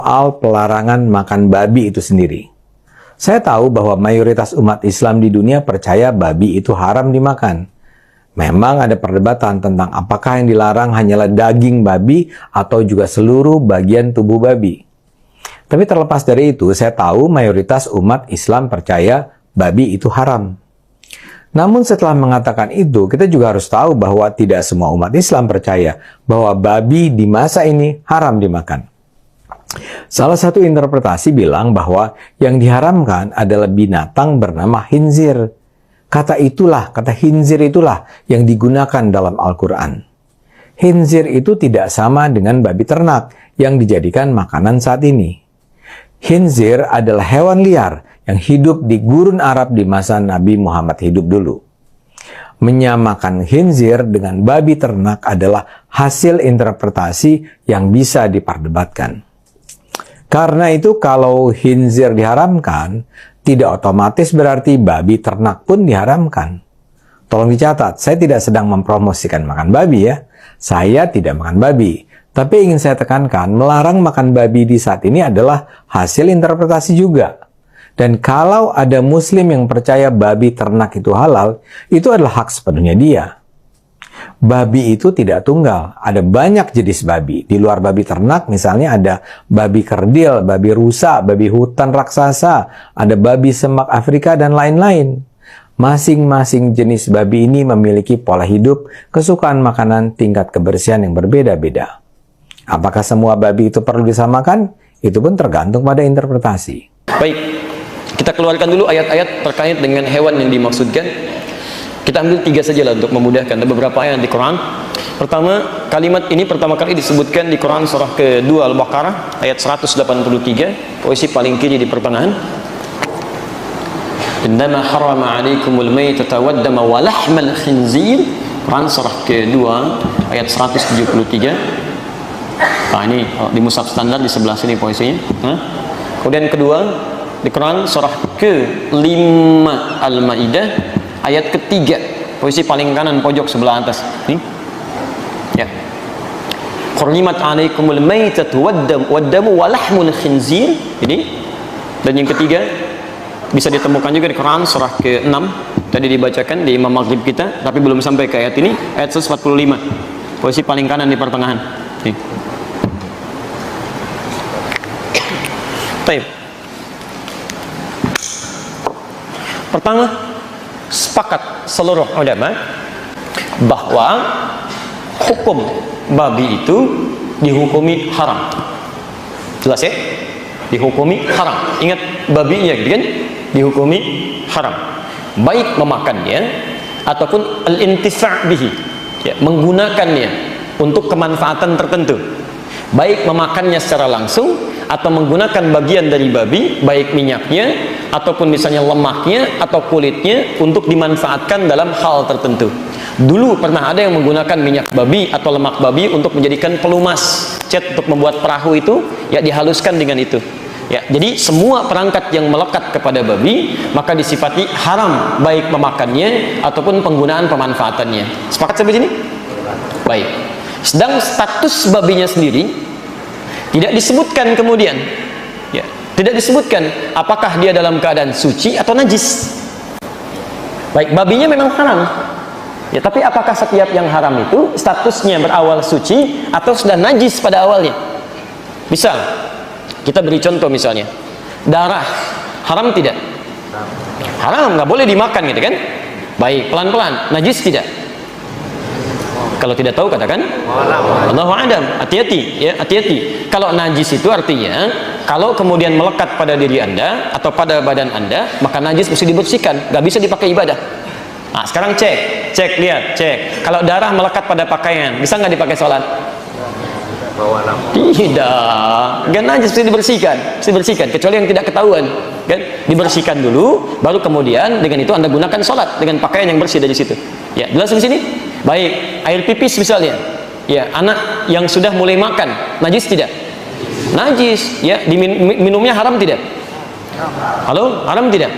soal pelarangan makan babi itu sendiri. Saya tahu bahwa mayoritas umat Islam di dunia percaya babi itu haram dimakan. Memang ada perdebatan tentang apakah yang dilarang hanyalah daging babi atau juga seluruh bagian tubuh babi. Tapi terlepas dari itu, saya tahu mayoritas umat Islam percaya babi itu haram. Namun setelah mengatakan itu, kita juga harus tahu bahwa tidak semua umat Islam percaya bahwa babi di masa ini haram dimakan. Salah satu interpretasi bilang bahwa yang diharamkan adalah binatang bernama khinzir. Kata khinzir itulah yang digunakan dalam Al-Quran. Khinzir itu tidak sama dengan babi ternak yang dijadikan makanan saat ini. Khinzir adalah hewan liar yang hidup di gurun Arab di masa Nabi Muhammad hidup dulu. Menyamakan khinzir dengan babi ternak adalah hasil interpretasi yang bisa diperdebatkan. Karena itu kalau khinzir diharamkan, tidak otomatis berarti babi ternak pun diharamkan. Tolong dicatat, saya tidak sedang mempromosikan makan babi ya. Saya tidak makan babi. Tapi ingin saya tekankan, melarang makan babi di saat ini adalah hasil interpretasi juga. Dan kalau ada muslim yang percaya babi ternak itu halal, itu adalah hak sepenuhnya dia. Babi itu tidak tunggal, ada banyak jenis babi. Di luar babi ternak misalnya ada babi kerdil, babi rusa, babi hutan raksasa, ada babi semak Afrika dan lain-lain. Masing-masing jenis babi ini memiliki pola hidup, kesukaan makanan, tingkat kebersihan yang berbeda-beda. Apakah semua babi itu perlu disamakan? Itu pun tergantung pada interpretasi. Baik, kita keluarkan dulu ayat-ayat terkait dengan hewan yang dimaksudkan. Kita ambil 3 saja lah untuk memudahkan. Ada beberapa ayat di Quran. Pertama, kalimat ini pertama kali disebutkan di Quran surah ke-2 Al-Baqarah ayat 183, posisi paling kiri di pertengahan. Innama harrama 'alaikumul maytata waddama wa lahmal khinzir. Quran surah ke-2 ayat 173. Nah, ini di mushaf standar di sebelah sini posisinya. Kemudian kedua di Quran surah ke-5 Al-Maidah ayat ketiga, posisi paling kanan pojok sebelah atas. Nih. Ya. Hurrimat 'alaikumul maitatu waddamu wa lahmul khinzir. Ini. Dan yang ketiga bisa ditemukan juga di Quran surah ke-6. Tadi dibacakan di Imam Maghrib kita, tapi belum sampai ke ayat ini, ayat 145. Posisi paling kanan di pertengahan. Nih. Baik. Pertama, sepakat seluruh ulama bahwa hukum babi itu dihukumi haram. Jelas ya? Dihukumi haram. Ingat babinya gitu kan? Dihukumi haram. Baik memakannya ataupun al-intifa' bihi. Ya, menggunakannya untuk kemanfaatan tertentu. Baik memakannya secara langsung atau menggunakan bagian dari babi, baik minyaknya ataupun misalnya lemaknya atau kulitnya untuk dimanfaatkan dalam hal tertentu. Dulu pernah ada yang menggunakan minyak babi atau lemak babi untuk menjadikan pelumas, cat untuk membuat perahu itu, ya dihaluskan dengan itu. Ya, jadi semua perangkat yang melekat kepada babi maka disifati haram, baik memakannya ataupun penggunaan pemanfaatannya. Sepakat sampai sini? Baik. Sedang status babinya sendiri tidak disebutkan kemudian. Ya, tidak disebutkan apakah dia dalam keadaan suci atau najis. Baik, babinya memang haram. Ya, tapi apakah setiap yang haram itu statusnya berawal suci atau sudah najis pada awalnya? Misal, kita beri contoh misalnya, darah haram tidak? Haram, nggak boleh dimakan gitu kan? Baik, pelan-pelan, najis tidak? Kalau tidak tahu katakan Allahu a'lam. Hati-hati ya, hati-hati. Kalau najis itu artinya kalau kemudian melekat pada diri Anda atau pada badan Anda, maka najis mesti dibersihkan, nggak bisa dipakai ibadah. Nah, sekarang cek, lihat, cek. Kalau darah melekat pada pakaian, bisa nggak dipakai sholat? Tidak, kan najis mesti dibersihkan, kecuali yang tidak ketahuan, kan? Dibersihkan dulu, baru kemudian dengan itu Anda gunakan sholat dengan pakaian yang bersih dari situ. Ya, jelas di sini? Baik, air pipis misalnya. Ya, anak yang sudah mulai makan, najis tidak? Najis, ya, minumnya haram tidak? Halo, haram tidak?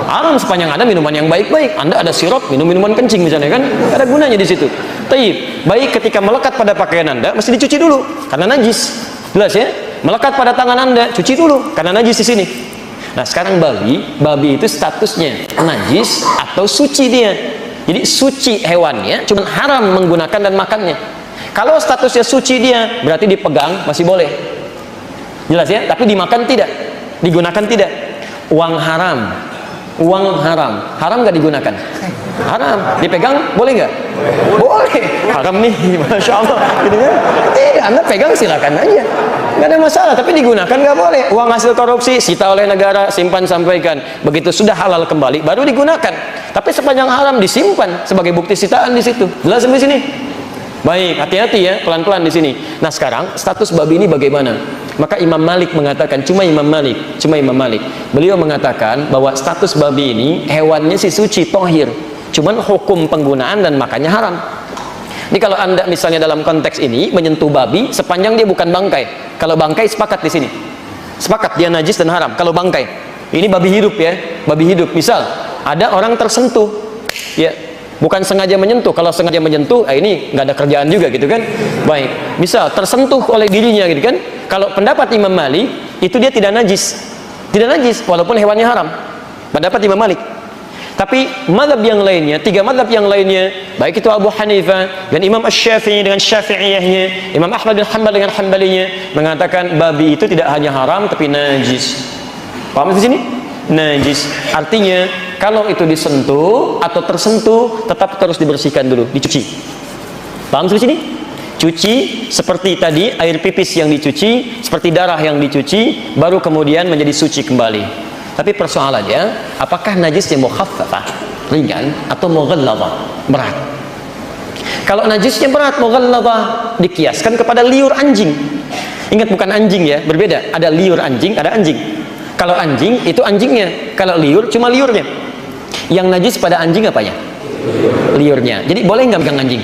Haram sepanjang ada minuman yang baik-baik. Anda ada sirup, minum minuman kencing misalnya kan? Ada gunanya di situ. Taib, baik ketika melekat pada pakaian Anda mesti dicuci dulu karena najis. Jelas ya? melekat pada tangan Anda, cuci dulu karena najis di sini. Nah, sekarang babi itu statusnya najis atau suci dia. Jadi suci hewannya, cuma haram menggunakan dan makannya. Kalau statusnya suci dia, berarti dipegang masih boleh. Jelas ya? Tapi dimakan tidak, digunakan tidak. Uang haram, haram nggak digunakan? Haram. Dipegang boleh nggak? Boleh. Haram nih, masya Allah. Gitu kan? Tidak, Anda pegang silakan aja, nggak ada masalah. Tapi digunakan nggak boleh. Uang hasil korupsi sita oleh negara, simpan sampaikan. Begitu sudah halal kembali, baru digunakan. Tapi sepanjang haram disimpan sebagai bukti sitaan di situ. Jelas sampai sini? Baik, hati-hati ya, pelan-pelan di sini. Nah, sekarang status babi ini bagaimana? Maka Imam Malik mengatakan, cuma Imam Malik. Beliau mengatakan bahwa status babi ini hewannya si suci, tohir. Cuman hukum penggunaan dan makannya haram. Jadi kalau Anda misalnya dalam konteks ini menyentuh babi sepanjang dia bukan bangkai. Kalau bangkai sepakat di sini. Sepakat dia najis dan haram. Kalau bangkai, ini babi hidup ya, babi hidup. Misal ada orang tersentuh, ya bukan sengaja menyentuh. Kalau sengaja menyentuh, ini nggak ada kerjaan juga gitu kan. Baik, misal tersentuh oleh dirinya gitu kan. Kalau pendapat Imam Malik itu dia tidak najis, walaupun hewannya haram. Pendapat Imam Malik. Tapi mazhab yang lainnya, 3 mazhab yang lainnya, baik itu Abu Hanifah dan Imam Asy-Syafi'i dengan Syafi'iyahnya, Imam Ahmad bin Hanbal dengan Hanbalinya, mengatakan babi itu tidak hanya haram tapi najis. Paham di sini? Najis. Artinya kalau itu disentuh atau tersentuh tetap terus dibersihkan dulu, dicuci. Paham di sini? Cuci seperti tadi air pipis yang dicuci, seperti darah yang dicuci, baru kemudian menjadi suci kembali. Tapi persoalannya, apakah najisnya mukhaffafah, ringan, atau mughalladhah, berat? Kalau najisnya berat, mughalladhah, dikiaskan kepada liur anjing. Ingat, bukan anjing ya, berbeda. Ada liur anjing, ada anjing. Kalau anjing itu anjingnya, kalau liur cuma liurnya. Yang najis pada anjing apanya? Liurnya. Jadi boleh nggak pegang anjing?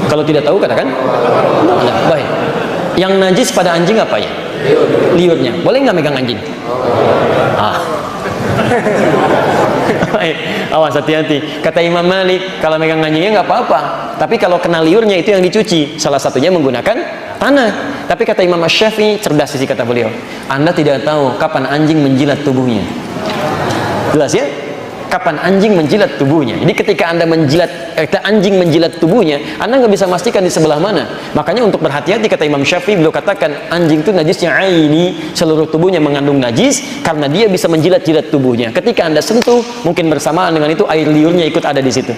Kalau tidak tahu katakan. Baik. Yang najis pada anjing apanya? Liurnya. Boleh nggak megang anjing? Baik. Awas, hati-hati. Kata Imam Malik, kalau megang anjingnya nggak apa-apa. Tapi kalau kena liurnya itu yang dicuci. Salah satunya menggunakan tanah. Tapi kata Imam Asy-Syafi'i, cerdas sih kata beliau, Anda tidak tahu kapan anjing menjilat tubuhnya. Jelas ya? Kapan anjing menjilat tubuhnya. Jadi ketika anjing menjilat tubuhnya, Anda nggak bisa memastikan di sebelah mana. Makanya untuk berhati-hati, kata Imam Syafi'i, beliau katakan anjing itu najisnya aini, seluruh tubuhnya mengandung najis karena dia bisa menjilat-jilat tubuhnya. Ketika Anda sentuh, mungkin bersamaan dengan itu air liurnya ikut ada di situ.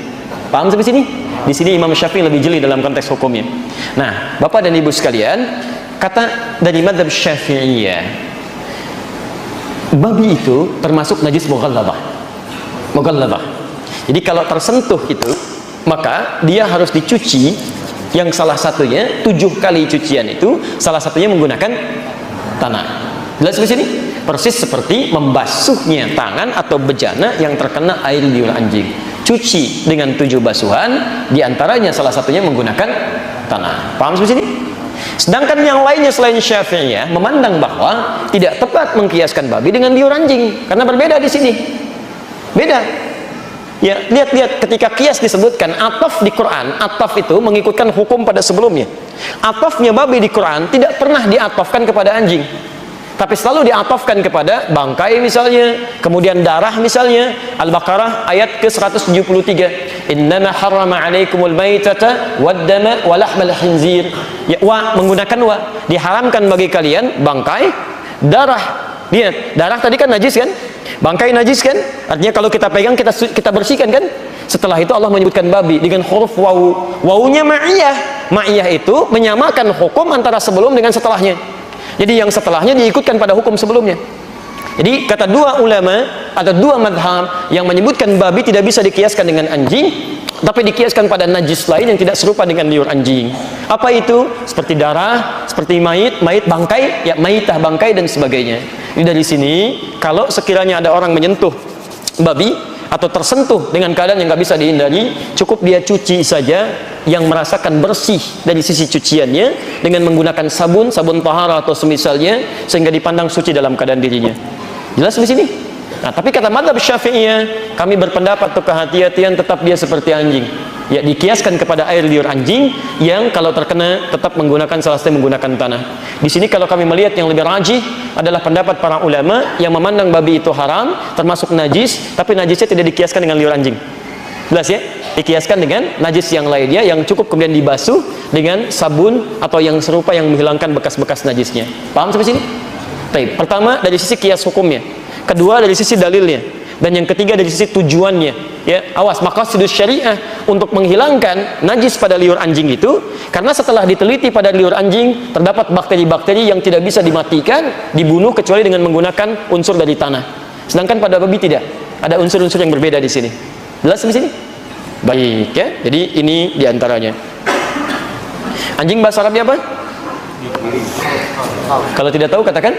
Paham sampai sini? Di sini Imam Syafi'i lebih jeli dalam konteks hukumnya. Nah, Bapak dan Ibu sekalian, kata dari mazhab Syafi'iyah, babi itu termasuk najis mughalladhah. Jadi kalau tersentuh itu, maka dia harus dicuci, yang salah satunya 7 kali cucian itu, salah satunya menggunakan tanah. Jelas di sini? Persis seperti membasuhnya tangan atau bejana yang terkena air liur anjing. Cuci dengan 7 basuhan, diantaranya salah satunya menggunakan tanah. Paham di sini? Sedangkan yang lainnya selain Syafi'iyah memandang bahwa tidak tepat mengkiaskan babi dengan liur anjing, karena berbeda di sini. Beda. Ya, lihat ketika kias disebutkan ataf di Quran, ataf itu mengikutkan hukum pada sebelumnya. Atafnya babi di Quran tidak pernah diatafkan kepada anjing, tapi selalu diatafkan kepada bangkai misalnya, kemudian darah misalnya. Al-Baqarah ayat ke-173. Innama harrama 'alaikumul maitata wad-dama wa lahmal khinzir. Ya, menggunakan diharamkan bagi kalian bangkai, darah. Lihat, darah tadi kan najis kan? Bangkai najis kan? Artinya kalau kita pegang kita bersihkan kan? Setelah itu Allah menyebutkan babi dengan huruf wawu. Wawunya ma'iyah. Ma'iyah itu menyamakan hukum antara sebelum dengan setelahnya. Jadi yang setelahnya diikutkan pada hukum sebelumnya. Jadi kata 2 ulama atau 2 madhab yang menyebutkan babi tidak bisa dikiaskan dengan anjing, tapi dikiaskan pada najis lain yang tidak serupa dengan liur anjing. Apa itu? Seperti darah, seperti mayit bangkai, ya mayitah bangkai dan sebagainya. Jadi dari sini, kalau sekiranya ada orang menyentuh babi atau tersentuh dengan keadaan yang nggak bisa dihindari, cukup dia cuci saja yang merasakan bersih dari sisi cuciannya dengan menggunakan sabun tahara atau semisalnya, sehingga dipandang suci dalam keadaan dirinya. Jelas di sini? Nah, tapi kata mazhab Syafi'iyah, kami berpendapat untuk kehati-hatian tetap dia seperti anjing. ya dikiaskan kepada air liur anjing yang kalau terkena tetap menggunakan salah satu menggunakan tanah. Di sini kalau kami melihat yang lebih rajih adalah pendapat para ulama yang memandang babi itu haram, termasuk najis, tapi najisnya tidak dikiaskan dengan liur anjing. Jelas ya? Dikiaskan dengan najis yang lainnya yang cukup kemudian dibasuh dengan sabun atau yang serupa yang menghilangkan bekas-bekas najisnya. Paham sampai sini? Baik. Pertama dari sisi kias hukumnya, kedua dari sisi dalilnya, dan yang ketiga dari sisi tujuannya. Ya, awas, maqasidus syariah untuk menghilangkan najis pada liur anjing itu, karena setelah diteliti pada liur anjing terdapat bakteri-bakteri yang tidak bisa dimatikan, dibunuh kecuali dengan menggunakan unsur dari tanah. Sedangkan pada babi tidak. Ada unsur-unsur yang berbeda di sini. Jelas di sini? Baik ya. Jadi ini diantaranya. Anjing bahasa Arabnya apa? Kalau tidak tahu katakan.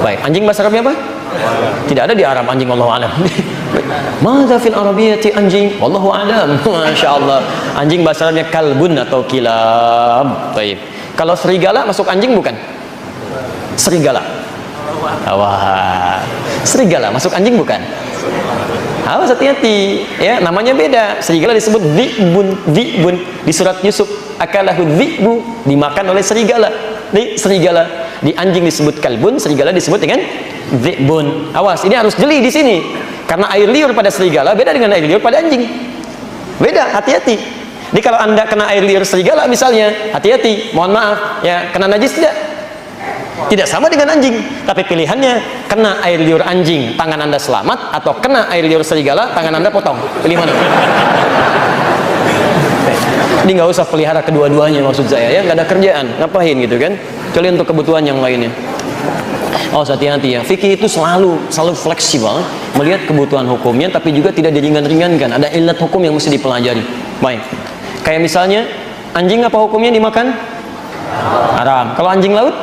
Baik. Anjing bahasa Arabnya apa? Tidak ada di Arab anjing, wallahu alam. Madza fil arabiyyati anjing? Wallahu alam. Masyaallah. Anjing bahasa Arabnya kalbun atau kilab. Baik. Kalau serigala masuk anjing bukan? Serigala. Wah. Serigala masuk anjing bukan? Awas, hati-hati ya, namanya beda. Serigala disebut dhi'bun di surat Yusuf, akalahu dhi'bu, dimakan oleh serigala. Serigala. Di anjing disebut kalbun, serigala disebut dengan dhi'bun. Awas, ini harus jeli di sini. Karena air liur pada serigala beda dengan air liur pada anjing. Beda, hati-hati. Jadi kalau Anda kena air liur serigala misalnya, hati-hati, mohon maaf ya, kena najis tidak? Tidak sama dengan anjing, tapi pilihannya kena air liur anjing, tangan Anda selamat, atau kena air liur serigala, tangan Anda potong. Pilih mana? Ini nggak usah pelihara kedua-duanya, maksud saya ya, nggak ada kerjaan, ngapain gitu kan? Kecuali untuk kebutuhan yang lainnya. Oh, hati-hati ya, fikih itu selalu fleksibel melihat kebutuhan hukumnya, tapi juga tidak diringan-ringankan. Ada ilat hukum yang mesti dipelajari. Baik, kayak misalnya anjing apa hukumnya dimakan? Haram. Kalau anjing laut?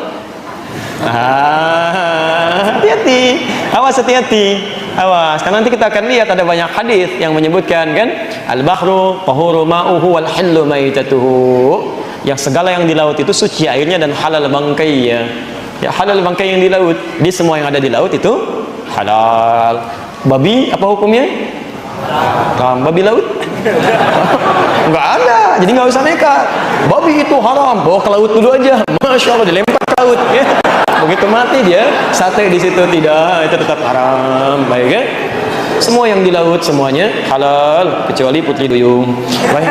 Hati-hati, awas, hati-hati, awas, karena nanti kita akan lihat ada banyak hadis yang menyebutkan kan, al-bahru tahuru ma'uhu wal hillu maitatuhu, yang segala yang di laut itu suci airnya dan halal bangkainya. Ya, halal bangkai yang di laut, di semua yang ada di laut itu halal. Babi apa hukumnya? Haram. Babi laut? Nggak ada, jadi nggak usah nekat. Babi itu haram, bawa ke laut dulu aja. Masya Allah, dilempar ke laut ya. Begitu mati dia sate di situ, tidak, itu tetap haram. Baik ya? Semua yang di laut semuanya halal kecuali putri duyung. Baik.